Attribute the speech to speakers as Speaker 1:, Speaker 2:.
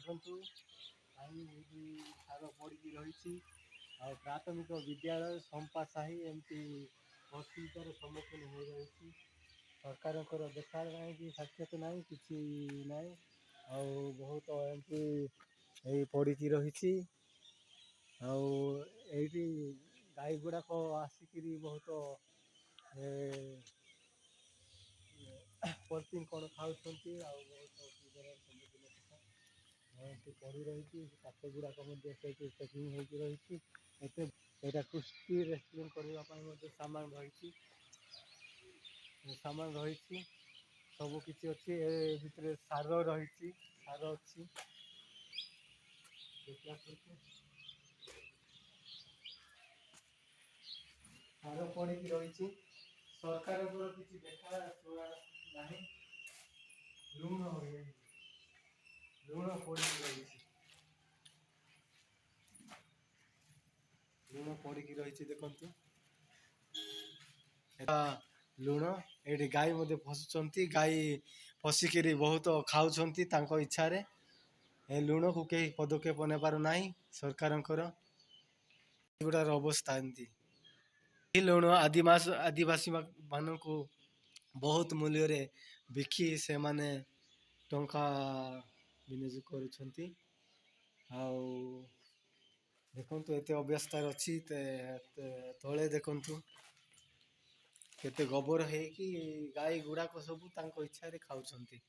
Speaker 1: ଦେଖନ୍ତୁ ପାଣି ଏଇଠି ସାର ପଡ଼ିକି ରହିଛି। ଆଉ ପ୍ରାଥମିକ ବିଦ୍ୟାଳୟ ସମ୍ପା ସାହି ଏମିତି ଅସୁବିଧାର ସମ୍ମୁଖୀନ ହୋଇଯାଉଛି। ସରକାରଙ୍କର ଦେଖା ନାହିଁ କି ସାକ୍ଷାତ ନାହିଁ, କିଛି ନାହିଁ। ଆଉ ବହୁତ ଏମିତି ଏଇ ପଡ଼ିକି ରହିଛି। ଆଉ ଏଇଠି ଗାଈ ଗୁଡ଼ାକ ଆସିକିରି ବହୁତ ପଲିଥିନ୍ କ'ଣ ଖାଉଛନ୍ତି। ଆଉ ବହୁତ ଅସୁବିଧାର ସମ୍ମୁଖୀନ ଏମିତି ପଡ଼ି ରହିଛି। କାଠ ଗୁଡ଼ାକ ମଧ୍ୟ ସେଇଠି ପ୍ୟାକିଂ ହେଇକି ରହିଛି। ଏଇଟା କୃଷି ରେସ୍ଟୁରାଣ୍ଟ କରିବା ପାଇଁ ମଧ୍ୟ ସାମାନ ରହିଛି। ସବୁ କିଛି ଅଛି। ଏ ଭିତରେ ସାର ରହିଛି, ସାର ଅଛି। ସାର ପଡ଼ିକି ରହିଛି। ସରକାରଙ୍କର କିଛି ଦେଖା ଶୁଣା ନାହିଁ। ଲୁଣ ପଡ଼ିକି ରହିଛି। ଲୁଣ ପଡ଼ିକି ରହିଛି ଦେଖନ୍ତୁ। ଲୁଣ ଏଇଠି ଗାଈ ମଧ୍ୟ ଫସୁଛନ୍ତି। ଗାଈ ଫସିକିରି ବହୁତ ଖାଉଛନ୍ତି ତାଙ୍କ ଇଚ୍ଛାରେ। ଏ ଲୁଣକୁ କେହି ପଦକ୍ଷେପ ନେବାର ନାହିଁ ସରକାରଙ୍କର। ଏଗୁଡ଼ାର ଅବସ୍ଥା ଏମିତି। ଏ ଲୁଣ ଆଦିବାସୀ ମାନଙ୍କୁ ବହୁତ ମୂଲ୍ୟରେ ବିକି ସେମାନେ ଟଙ୍କା ବିନିଯୋଗ କରୁଛନ୍ତି। ଆଉ ଦେଖନ୍ତୁ ଏତେ ଅବସ୍ଥାରେ ଅଛି। ତଳେ ଦେଖନ୍ତୁ କେତେ ଗୋବର ହେଇକି ଗାଈ ଗୁଡ଼ାକ ସବୁ ତାଙ୍କ ଇଚ୍ଛାରେ ଖାଉଛନ୍ତି।